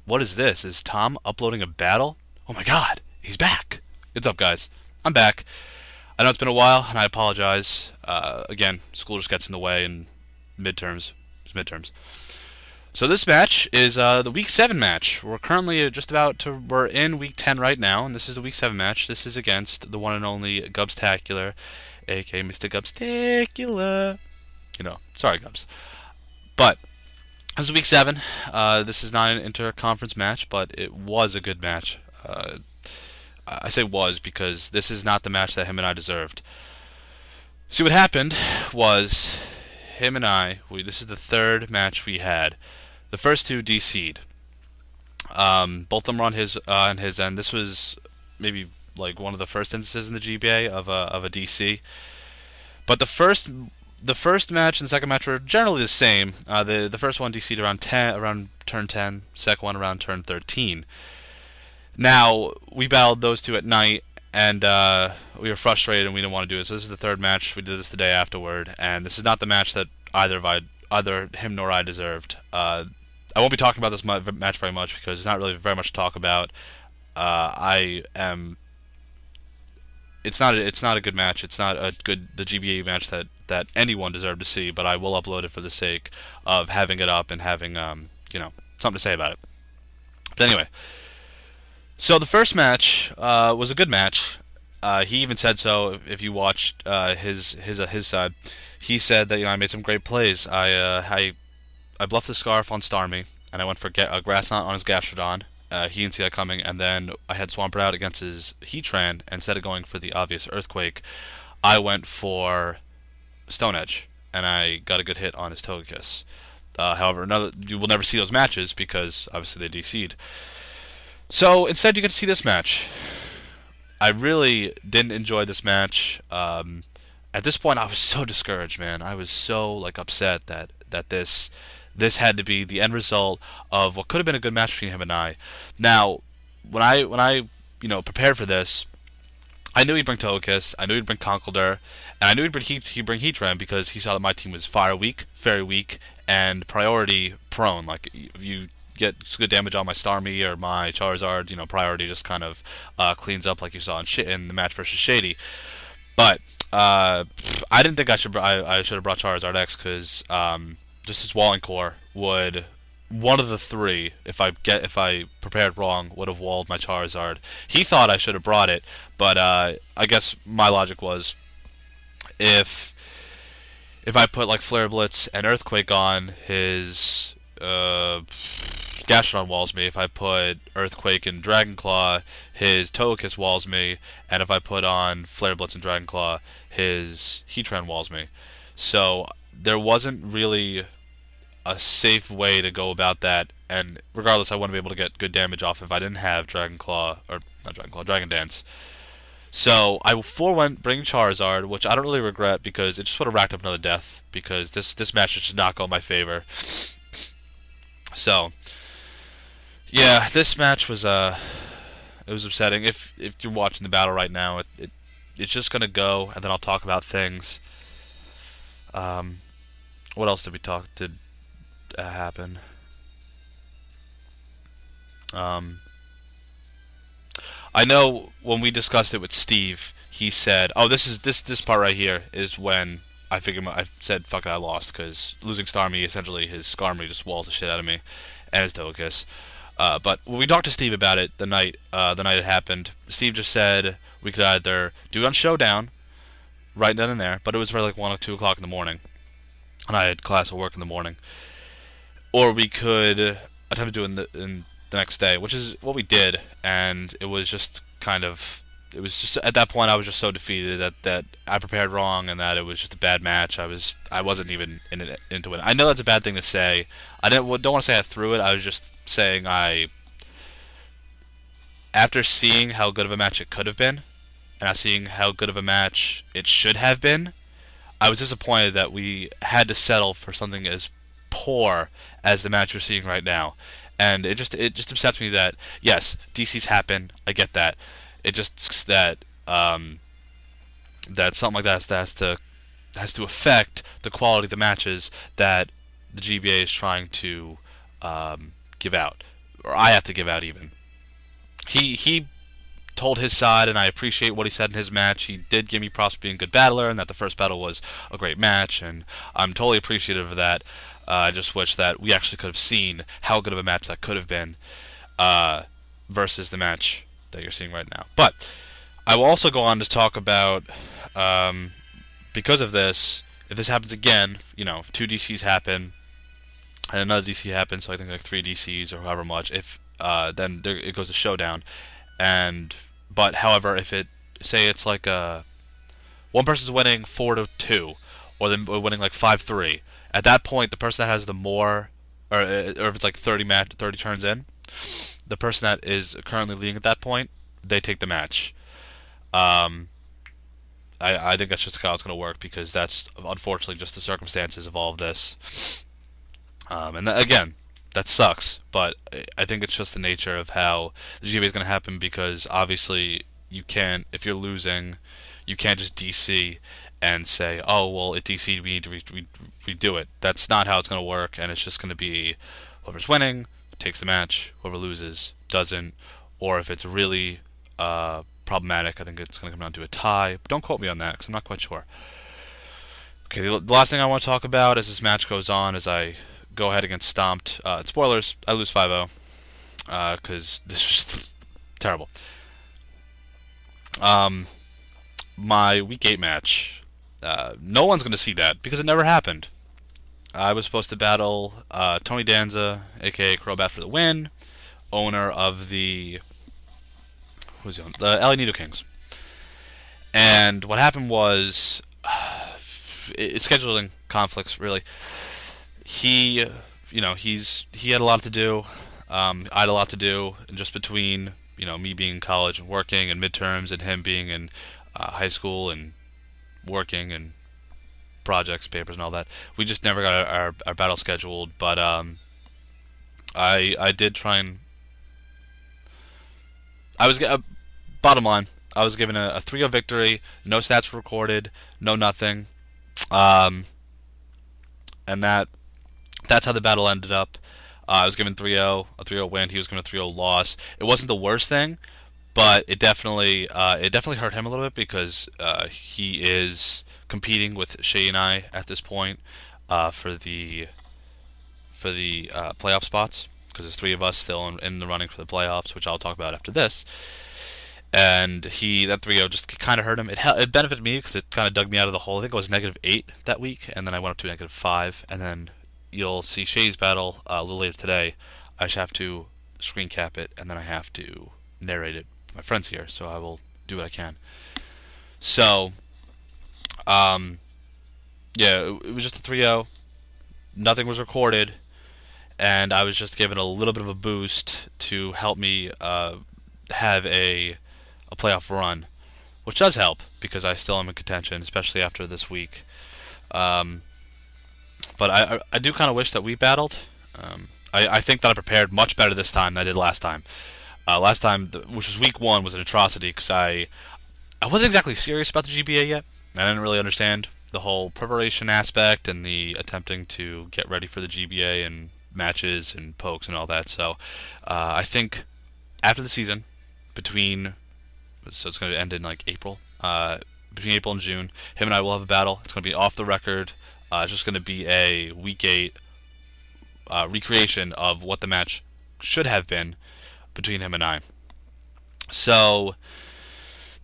What is this? Is Tom uploading a battle? Oh my god, he's back! What's up, guys? I'm back. I know it's been a while, and I apologize. Again, school just gets in the way, and midterms. It's midterms. So this match is the Week 7 match. We're currently we're in Week 10 right now, and this is the Week 7 match. This is against the one and only Gubstacular, aka Mr. Gubstacular. Sorry, Gubs. But this is Week 7. This is not an inter-conference match, but it was a good match. I say was because this is not the match that him and I deserved. See, what happened was him and I, this is the third match we had. The first two DC'd. Both of them were on his end. This was maybe like one of the first instances in the GBA of a DC. But the first match and the second match were generally the same. The first one DC'd around turn 10. Second one around turn 13. Now we battled those two at night, and we were frustrated and we didn't want to do it. So this is the third match. We did this the day afterward, and this is not the match that either him nor I deserved. I won't be talking about this match very much because there's not really very much to talk about. It's not a good match. It's not the GBA match that anyone deserved to see. But I will upload it for the sake of having it up and having something to say about it. But anyway, so the first match was a good match. He even said so. If you watched his side, he said that I made some great plays. I bluffed the Scarf on Starmie, and I went for a Grass Knot on his Gastrodon. He didn't see that coming, and then I had Swampert out against his Heatran, and instead of going for the obvious Earthquake, I went for Stone Edge, and I got a good hit on his Togekiss. However, you will never see those matches because obviously they DC'd. So instead, you get to see this match. I really didn't enjoy this match. At this point, I was so discouraged, man. I was so upset that this had to be the end result of what could have been a good match between him and I. Now, when I prepared for this, I knew he'd bring Togekiss, I knew he'd bring Conkeldurr, and I knew he'd bring Heatran because he saw that my team was fire weak, very weak, and priority prone. Like, if you get good damage on my Starmie or my Charizard, priority just kind of cleans up like you saw in the match versus Shady. But I didn't think I should have brought Charizard X because just his Walling Core would, one of the three, if I prepared wrong, would have walled my Charizard. He thought I should have brought it, but I guess my logic was if I put Flare Blitz and Earthquake on, his Gastrodon walls me. If I put Earthquake and Dragon Claw, his Togekiss walls me. And if I put on Flare Blitz and Dragon Claw, his Heatran walls me. So there wasn't really a safe way to go about that. And regardless, I wouldn't be able to get good damage off if I didn't have Dragon Dance. So I forewent bringing Charizard, which I don't really regret because it just would have racked up another death. Because this match just did not go in my favor. So yeah, this match was it was upsetting. If you're watching the battle right now, it's just gonna go, and then I'll talk about things. What else did happen? I know when we discussed it with Steve, he said, "Oh, this part right here is when I said, fuck it, I lost because losing Starmie, essentially his Skarmory just walls the shit out of me, and his Togekiss." But when we talked to Steve about it the night it happened, Steve just said we could either do it on Showdown, right then and there, but it was around 1 or 2 o'clock in the morning, and I had class or work in the morning, or we could attempt to do it in the next day, which is what we did, and it was just at that point I was just so defeated that I prepared wrong and that it was just a bad match. I wasn't even into it. I know that's a bad thing to say. I don't want to say I threw it. I was just saying after seeing how good of a match it could have been, and after seeing how good of a match it should have been, I was disappointed that we had to settle for something as poor as the match we're seeing right now. And it just upsets me that yes, DCs happen. I get that. It just that something like that has to affect the quality of the matches that the GBA is trying to give out or I have to give out even. He told his side, and I appreciate what he said in his match. He did give me props for being a good battler, and that the first battle was a great match, and I'm totally appreciative of that. I just wish that we actually could have seen how good of a match that could have been versus the match that you're seeing right now. But I will also go on to talk about, because of this, if this happens again, if 2 DCs happen, and another DC happens, so I think like 3 DCs or however much, if then it goes to showdown. But however, if say it's like one person's winning 4-2, or they're winning like 5-3, at that point the person that has the more, or if it's like 30 turns in, the person that is currently leading at that point, they take the match. I think that's just how it's going to work, because that's unfortunately just the circumstances of all of this. And again, that sucks, but I think it's just the nature of how the GBA is going to happen, because obviously you can't, if you're losing, you can't just DC and say, oh, well, it DC'd, we need to redo it. That's not how it's going to work, and it's just going to be whoever's winning takes the match, whoever loses doesn't, or if it's really problematic, I think it's going to come down to a tie. But don't quote me on that, because I'm not quite sure. Okay, the last thing I want to talk about as this match goes on, as I go ahead against Stomped. Spoilers, I lose 5-0, because this was just terrible. My Week 8 match, no one's going to see that, because it never happened. I was supposed to battle Tony Danza, aka Crobat, for the win, owner of the LA Nido Kings. And what happened was, it's scheduling conflicts, really. He had a lot to do. I had a lot to do, and just between me being in college and working and midterms, and him being in high school and working and projects, papers, and all that, we just never got our battle scheduled. But I did try, and bottom line, I was given a 3-0 victory. No stats were recorded, no nothing, and that's how the battle ended up. I was given 3-0, a 3-0 win. He was given a 3-0 loss. It wasn't the worst thing, but it definitely hurt him a little bit, because he is competing with Shay and I at this point for the playoff spots, because there's 3 of us still in the running for the playoffs, which I'll talk about after this. And that 3-0 just kind of hurt him. It benefited me, because it kind of dug me out of the hole. I think it was -8 that week, and then I went up to -5, and then you'll see Shay's battle a little later today. I should have to screen cap it, and then I have to narrate it. My friend's here, so I will do what I can. So, yeah, it was just a 3-0. Nothing was recorded, and I was just given a little bit of a boost to help me have a playoff run, which does help, because I still am in contention, especially after this week. But I do kind of wish that we battled. I think that I prepared much better this time than I did last time. Last time, which was week 1, was an atrocity, because I wasn't exactly serious about the GBA yet. I didn't really understand the whole preparation aspect and the attempting to get ready for the GBA and matches and pokes and all that. So I think after the season, so it's going to end in like April, between April and June, him and I will have a battle. It's going to be off the record. It's just going to be a Week 8 recreation of what the match should have been between him and I. So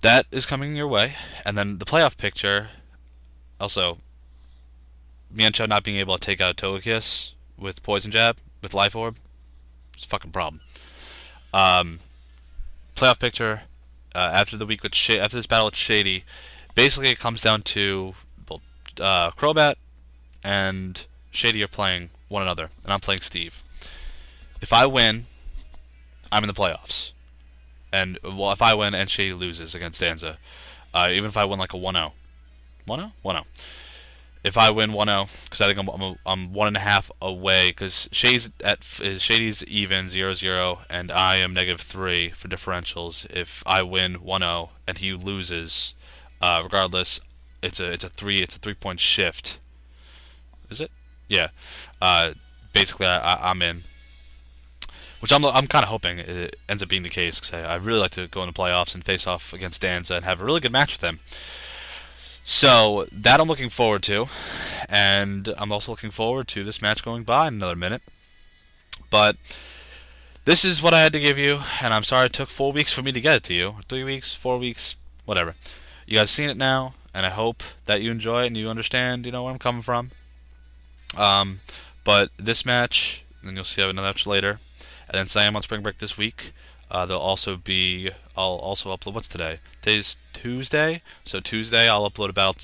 that is coming your way. And then the playoff picture, also, Miencho not being able to take out Togekiss with Poison Jab, with Life Orb, it's a fucking problem. Playoff picture, after the week with after this battle with Shady, basically it comes down to Crobat and Shady are playing one another, and I'm playing Steve. If I win, I'm in the playoffs. And well, if I win and Shady loses against Danza, even if I win like a 1-0, 1-0, 1-0. If I win 1-0, because I think I'm 1.5 away, because Shady's even 0-0, and I am -3 for differentials. If I win 1-0 and he loses, regardless, it's a 3-point shift. Is it? Yeah. Basically, I'm in. which I'm kind of hoping it ends up being the case, because I really like to go into playoffs and face off against Danza and have a really good match with him. So that I'm looking forward to, and I'm also looking forward to this match going by in another minute. But this is what I had to give you, and I'm sorry it took 4 weeks for me to get it to you. 3 weeks, 4 weeks, whatever. You guys seen it now, and I hope that you enjoy it and you understand, where I'm coming from. But this match, and you'll see I have another match later, and then say I'm on spring break this week. There'll also be, I'll also upload, what's today? Today's Tuesday, so Tuesday I'll upload about,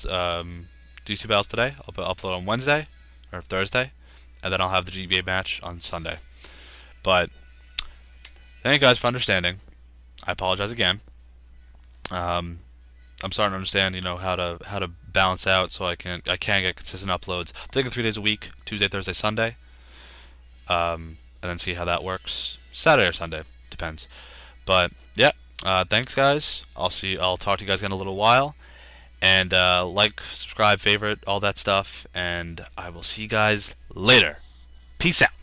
do 2 battles today. I'll upload on Wednesday, or Thursday, and then I'll have the GBA match on Sunday. But thank you guys for understanding. I apologize again. I'm starting to understand, how to balance out so I can get consistent uploads. I'm thinking 3 days a week, Tuesday, Thursday, Sunday, and then see how that works. Saturday or Sunday, depends. But yeah, thanks guys. I'll talk to you guys again in a little while, and like, subscribe, favorite, all that stuff, and I will see you guys later. Peace out.